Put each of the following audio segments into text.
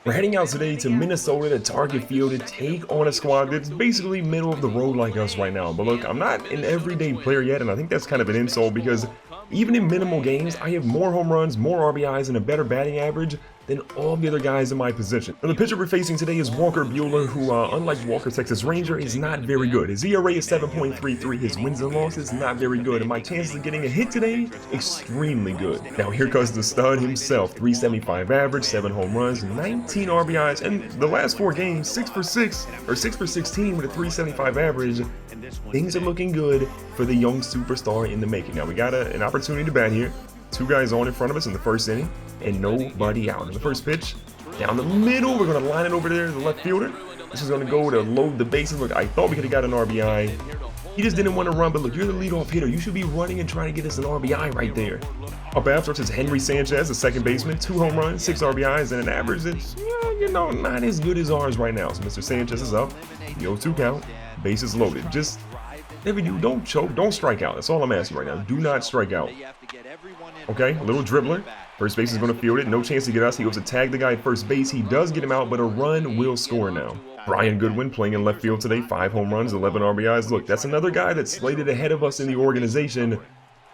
We're heading out today to Minnesota to Target Field to take on a squad that's basically middle of the road like us right now. But look, I'm not an everyday player yet, and I think that's kind of an insult because even in minimal games, I have more home runs, more RBIs, and a better batting average than all the other guys in my position. Now, the pitcher we're facing today is Walker Buehler, who, unlike Walker Texas Ranger, is not very good. His ERA is 7.33, his wins and losses not very good, and my chances of getting a hit today, extremely good. Now here comes the stud himself, 375 average, 7 home runs, 19 RBIs, and the last 4 games, 6 for 16 with a 375 average. Things are looking good for the young superstar in the making. Now we got an opportunity to bat here. 2 guys on in front of us in the first inning, and nobody out. In the first pitch, down the middle, we're going to line it over there to the left fielder. This is going to go to load the bases. Look, I thought we could have got an RBI. He just didn't want to run, but look, you're the leadoff hitter. You should be running and trying to get us an RBI right there. Up after us is Henry Sanchez, the second baseman, 2 home runs, 6 RBIs, and an average that's, not as good as ours right now. So Mr. Sanchez is up, the 0-2 count, bases loaded. Just, whatever you do, don't choke, don't strike out. That's all I'm asking right now. Do not strike out. Okay, a little dribbler. First base is going to field it. No chance to get us. He goes to tag the guy at first base. He does get him out, but a run will score now. Brian Goodwin playing in left field today. 5 home runs, 11 RBIs. Look, that's another guy that's slated ahead of us in the organization.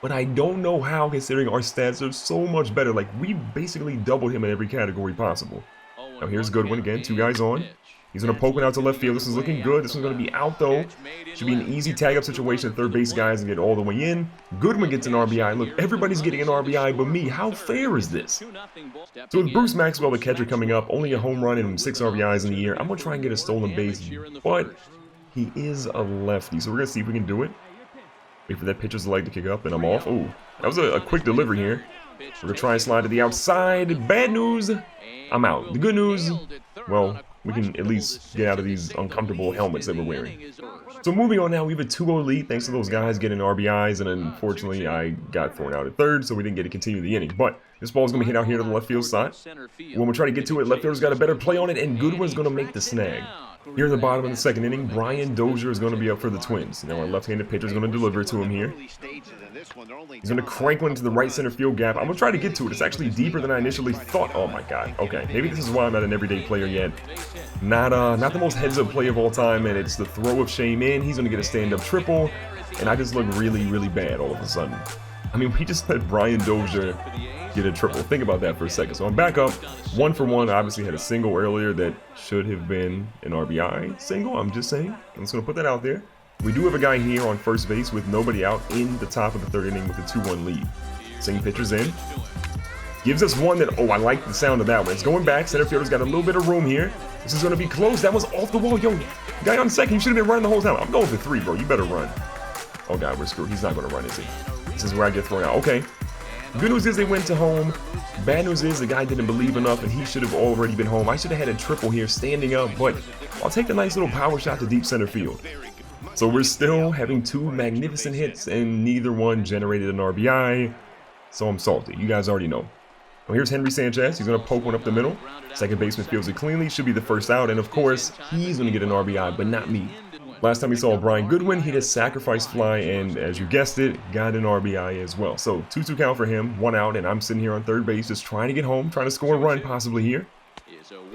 But I don't know how, considering our stats are so much better. Like, we basically doubled him in every category possible. Now here's Goodwin again. 2 guys on. He's going to poke it out to left field. This is looking good. This one's going to be out, though. Should be an easy tag-up situation. Third base guys and get all the way in. Goodwin gets an RBI. Look, everybody's getting an RBI but me. How fair is this? So with Bruce Maxwell, the catcher, coming up, only a home run and 6 RBIs in the year, I'm going to try and get a stolen base, but he is a lefty, so we're going to see if we can do it. Wait for that pitcher's leg to kick up, and I'm off. Oh, that was a quick delivery here. We're going to try and slide to the outside. Bad news, I'm out. The good news, well, we can at least get out of these uncomfortable helmets that we're wearing. So moving on now, we have a 2-0 lead thanks to those guys getting RBIs, and unfortunately I got thrown out at third, so we didn't get to continue the inning. But this ball's going to hit out here to the left field side. When we try to get to it, left fielder's got a better play on it, and Goodwin's going to make the snag. Here in the bottom of the second inning, Brian Dozier is going to be up for the Twins. Now our left-handed pitcher is going to deliver to him here. He's going to crank one into the right center field gap. I'm going to try to get to it. It's actually deeper than I initially thought. Oh my god. Okay, maybe this is why I'm not an everyday player yet. Not the most heads-up play of all time, and it's the throw of shame in. He's going to get a stand-up triple, and I just look really, really bad all of a sudden. I mean, we just let Brian Dozier get a triple. Think about that for a second. So I'm back up, 1 for 1. I obviously had a single earlier that should have been an RBI single. I'm just saying. I'm just going to put that out there. We do have a guy here on first base with nobody out in the top of the third inning with a 2-1 lead. Same pitcher's in. Gives us one that, oh, I like the sound of that one. It's going back. Center fielder's got a little bit of room here. This is going to be close. That was off the wall. Yo, guy on second, you should have been running the whole time. I'm going for 3, bro. You better run. Oh, God, we're screwed. He's not going to run, is he? This is where I get thrown out. Okay. Good news is they went to home. Bad news is the guy didn't believe enough, and he should have already been home. I should have had a triple here standing up, but I'll take the nice little power shot to deep center field. So we're still having 2 magnificent hits, and neither one generated an RBI. So I'm salty. You guys already know. Well, here's Henry Sanchez. He's going to poke one up the middle. Second baseman fields it cleanly. Should be the first out. And of course, he's going to get an RBI, but not me. Last time we saw Brian Goodwin, he did a sacrifice fly, and as you guessed it, got an RBI as well. So 2-2 count for him, 1 out, and I'm sitting here on third base just trying to get home, trying to score a run possibly here.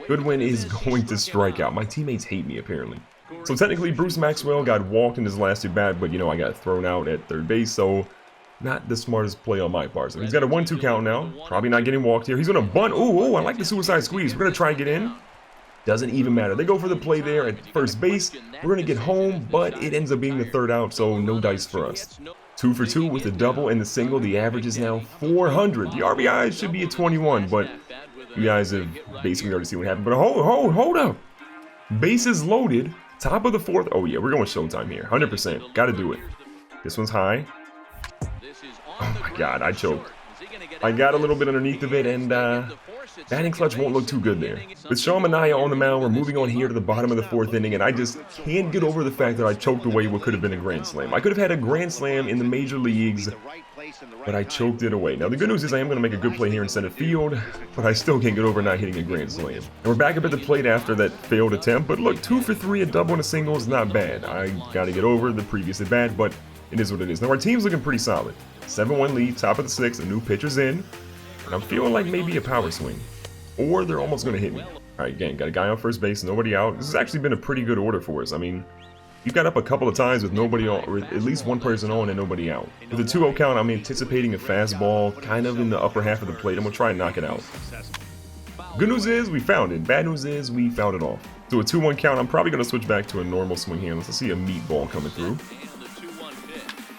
Goodwin is going to strike out. My teammates hate me, apparently. So technically, Bruce Maxwell got walked in his last at bat, but I got thrown out at third base, so not the smartest play on my part. So he's got a 1-2 count now. Probably not getting walked here. He's going to bunt. Ooh, I like the suicide squeeze. We're going to try and get in. Doesn't even matter. They go for the play there at first base. We're going to get home, but it ends up being the third out, so no dice for us. 2 for 2 with the double and the single. The average is now 400. The RBI should be at 21, but you guys have basically already seen what happened. But hold up. Bases loaded. Top of the 4th. Oh, yeah, we're going showtime here. 100%. Got to do it. This one's high. Oh, my God. I choked. I got a little bit underneath of it, and batting clutch won't look too good there. With Sean Manaea on the mound, we're moving on here to the bottom of the 4th inning, and I just can't get over the fact that I choked away what could have been a grand slam. I could have had a grand slam in the major leagues, but I choked it away. Now, the good news is I am going to make a good play here in center field, but I still can't get over not hitting a grand slam. And we're back up at the plate after that failed attempt, but look, 2 for 3, a double and a single is not bad. I got to get over the previous at bat, but it is what it is. Now, our team's looking pretty solid. 7-1 lead, top of the 6th, a new pitcher's in, and I'm feeling like maybe a power swing. Or they're almost going to hit me. All right, again, got a guy on first base, nobody out. This has actually been a pretty good order for us. I mean, you got up a couple of times with nobody on, or at least one person on and nobody out. With a 2-0 count, I'm anticipating a fastball kind of in the upper half of the plate. I'm going to try and knock it out. Good news is we found it. Bad news is we fouled it off. So a 2-1 count, I'm probably going to switch back to a normal swing here. Let's see a meatball coming through.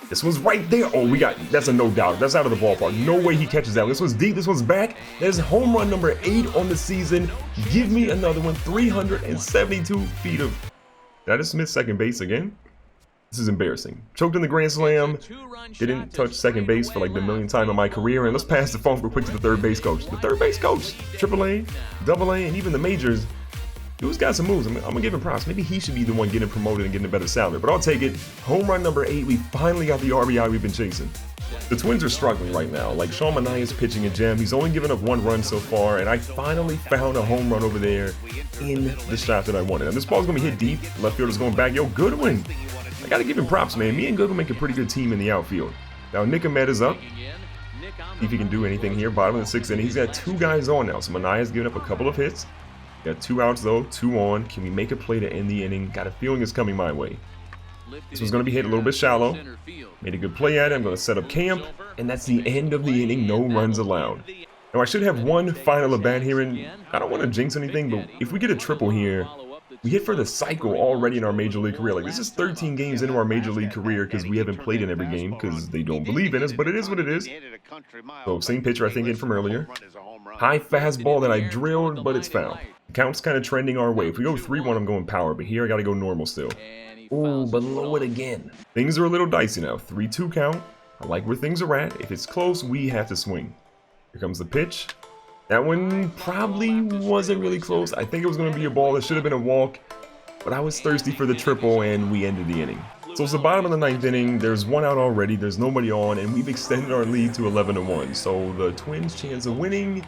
This one's right there. Oh, that's a no doubt. That's out of the ballpark. No way he catches that. This one's deep. This one's back. There's home run number 8 on the season. Give me another one. 372 feet of... Did I just miss second base again? This is embarrassing. Choked in the grand slam. Didn't touch second base for like the millionth time in my career. And let's pass the phone real quick to the third base coach. The third base coach. AAA, AA, and even the majors. Dude's got some moves. I'm going to give him props. Maybe he should be the one getting promoted and getting a better salary. But I'll take it. Home run number 8. We finally got the RBI we've been chasing. The Twins are struggling right now. Like, Sean Manaea is pitching a gem. He's only given up 1 run so far. And I finally found a home run over there in the shot that I wanted. And this ball's going to be hit deep. Left fielder's going back. Yo, Goodwin. I got to give him props, man. Me and Goodwin make a pretty good team in the outfield. Now, Nick Ahmed is up. See if he can do anything here. Bottom of the 6th inning. He's got 2 guys on now. So Manaea's given up a couple of hits. Got 2 outs though, 2 on. Can we make a play to end the inning? Got a feeling it's coming my way. This one's going to be hit a little bit shallow. Made a good play at it. I'm going to set up camp. And that's the end of the inning. No runs allowed. Now I should have one final at bat here. And I don't want to jinx anything, but if we get a triple here, we hit for the cycle already in our Major League career. Like, this is 13 games into our Major League career because we haven't played in every game because they don't believe in us, but it is what it is. So same pitcher I think in from earlier. High fastball that I drilled, but it's foul. The count's kind of trending our way. If we go 3-1, I'm going power, but here I got to go normal still. Ooh, below it again. Things are a little dicey now. 3-2 count. I like where things are at. If it's close, we have to swing. Here comes the pitch. That one probably wasn't really close. I think it was going to be a ball. It should have been a walk, but I was thirsty for the triple, and we ended the inning. So it's the bottom of the 9th inning. There's 1 out already. There's nobody on, and we've extended our lead to 11-1. So the Twins' chance of winning,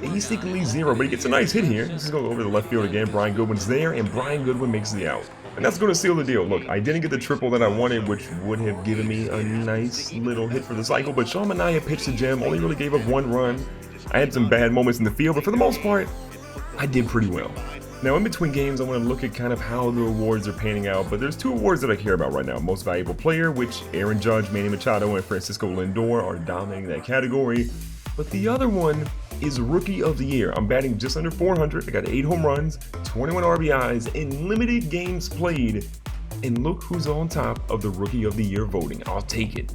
basically 0, but he gets a nice hit here. This is going over the left field again. Brian Goodwin's there, and Brian Goodwin makes the out. And that's going to seal the deal. Look, I didn't get the triple that I wanted, which would have given me a nice little hit for the cycle, but Sean Manaea pitched a gem, only really gave up 1 run. I had some bad moments in the field, but for the most part, I did pretty well. Now, in between games, I want to look at kind of how the awards are panning out, but there's 2 awards that I care about right now. Most Valuable Player, which Aaron Judge, Manny Machado, and Francisco Lindor are dominating that category. But the other one is Rookie of the Year. I'm batting just under 400. I got 8 home runs, 21 RBIs, and limited games played. And look who's on top of the Rookie of the Year voting. I'll take it.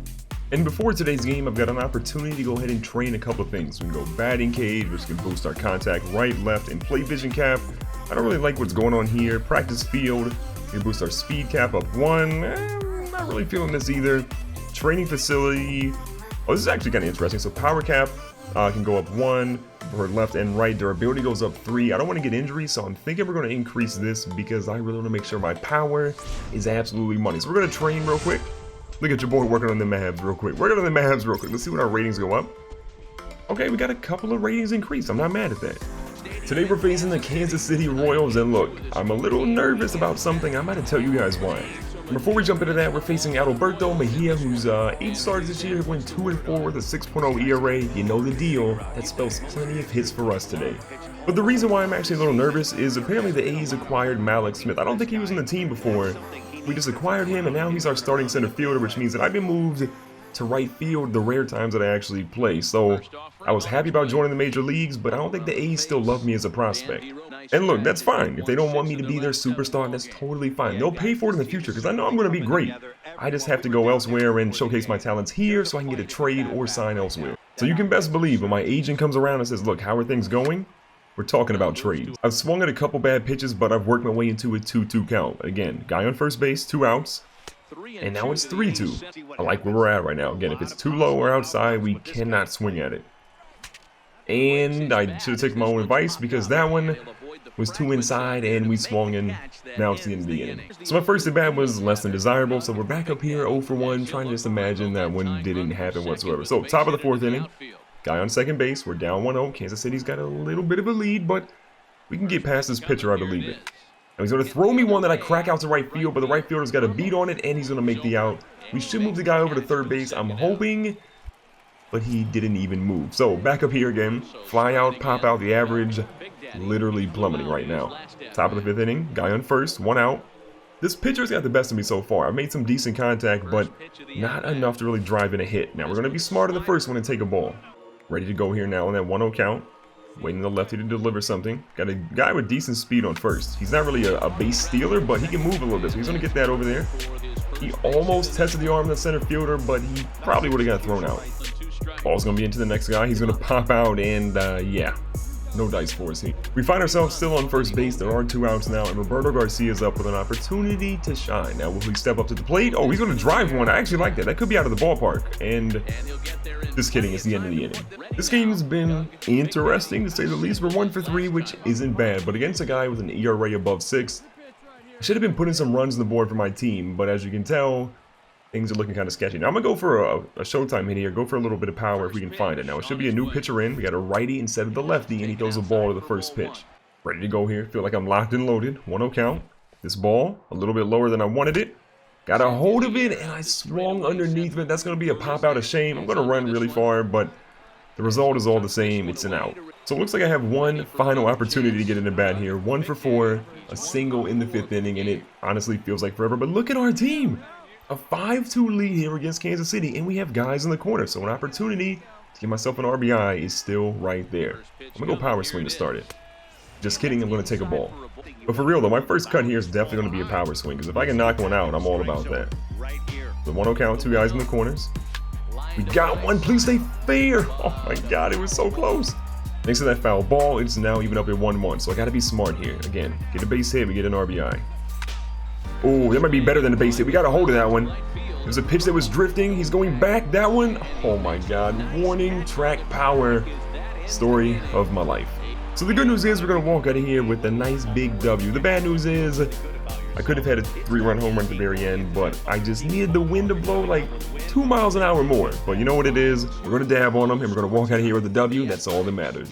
And before today's game, I've got an opportunity to go ahead and train a couple of things. We can go batting cage, which can boost our contact right, left, and plate vision cap. I don't really like what's going on here. Practice field, we can boost our speed cap up 1. Not really feeling this either. Training facility. Oh, this is actually kind of interesting. So power cap can go up 1 for left and right. Durability goes up 3. I don't want to get injuries, so I'm thinking we're going to increase this because I really want to make sure my power is absolutely money. So we're going to train real quick. Look at your boy working on the Mavs real quick. Working on the Mavs real quick. Let's see what our ratings go up. Okay, we got a couple of ratings increase. I'm not mad at that. Today we're facing the Kansas City Royals, and look, I'm a little nervous about something. I'm about to tell you guys why. Before we jump into that, we're facing Alberto Mejia, who's 8 starts this year, went 2-4 with a 6.0 ERA. You know the deal. That spells plenty of hits for us today. But the reason why I'm actually a little nervous is apparently the A's acquired Malik Smith. I don't think he was in the team before. We just acquired him, and now he's our starting center fielder, which means that I've been moved to right field the rare times that I actually play. So I was happy about joining the major leagues, but I don't think the A's still love me as a prospect. And look, that's fine. If they don't want me to be their superstar, that's totally fine. They'll pay for it in the future because I know I'm going to be great. I just have to go elsewhere and showcase my talents here so I can get a trade or sign elsewhere. So you can best believe when my agent comes around and says, look, how are things going? We're talking about trades. I've swung at a couple bad pitches, but I've worked my way into a 2-2 count. Again, guy on first base, 2 outs. And now it's 3-2. I like where we're at right now. Again, if it's too low or outside, we cannot swing at it. And I should have taken my own advice because that one was too inside and we swung in. Now it's the end of the inning. So my first at bat was less than desirable. So we're back up here 0 for 1, trying to just imagine that one didn't happen whatsoever. So top of the 4th inning. Guy on second base. We're down 1-0. Kansas City's got a little bit of a lead, but we can get past this pitcher, I believe it. Now he's going to throw me one that I crack out to right field, but the right fielder's got a beat on it, and he's going to make the out. We should move the guy over to third base. I'm hoping but he didn't even move. So back up here again, fly out, pop out, the average literally plummeting right now. Top of the 5th inning, guy on first, 1 out. This pitcher's got the best of me so far. I've made some decent contact, but not enough to really drive in a hit. Now we're going to be smart on the first one and take a ball. Ready to go here now on that 1-0 count. Waiting the lefty to deliver something. Got a guy with decent speed on first. He's not really a base stealer, but he can move a little bit, so he's going to get that over there. He almost tested the arm of the center fielder, but he probably would have got thrown out. Ball's going to be into the next guy. He's going to pop out, and yeah. No dice for us here. We find ourselves still on first base. There are 2 outs now, and Roberto Garcia's up with an opportunity to shine. Now, will he step up to the plate? Oh, he's going to drive one. I actually like that. That could be out of the ballpark. And just kidding, it's the end of the inning. This game has been interesting, to say the least. We're 1 for 3, which isn't bad, but against a guy with an ERA above 6, I should have been putting some runs on the board for my team, but as you can tell, things are looking kind of sketchy. Now I'm going to go for a showtime hit here, go for a little bit of power if we can find it. Now it should be a new pitcher in. We got a righty instead of the lefty, and he throws a ball to the first pitch. Ready to go here. Feel like I'm locked and loaded. 1-0 count. This ball, a little bit lower than I wanted it. Got a hold of it, and I swung underneath it. That's going to be a pop out of shame. I'm going to run really far, but the result is all the same. It's an out. So it looks like I have one final opportunity to get in the bat here. 1 for 4, a single in the 5th inning, and it honestly feels like forever. But look at our team. A 5-2 lead here against Kansas City, and we have guys in the corner. So an opportunity to get myself an RBI is still right there. I'm going to go power swing to start it. Just kidding, I'm going to take a ball. But for real though, my first cut here is definitely going to be a power swing, because if I can knock one out, I'm all about that. The 1-0 count, 2 guys in the corners. We got one, please stay fair. Oh my God, it was so close. Next to that foul ball, it's now even up at 1-1, so I got to be smart here. Again, get a base hit, we get an RBI. Oh, that might be better than a base hit. We got a hold of that one. There's a pitch that was drifting. He's going back. That one, oh my God. Warning, track power. Story of my life. So the good news is we're going to walk out of here with a nice big W. The bad news is I could have had a 3-run home run at the very end, but I just needed the wind to blow like 2 miles an hour more. But you know what it is? We're going to dab on them, and we're going to walk out of here with a W. That's all that matters.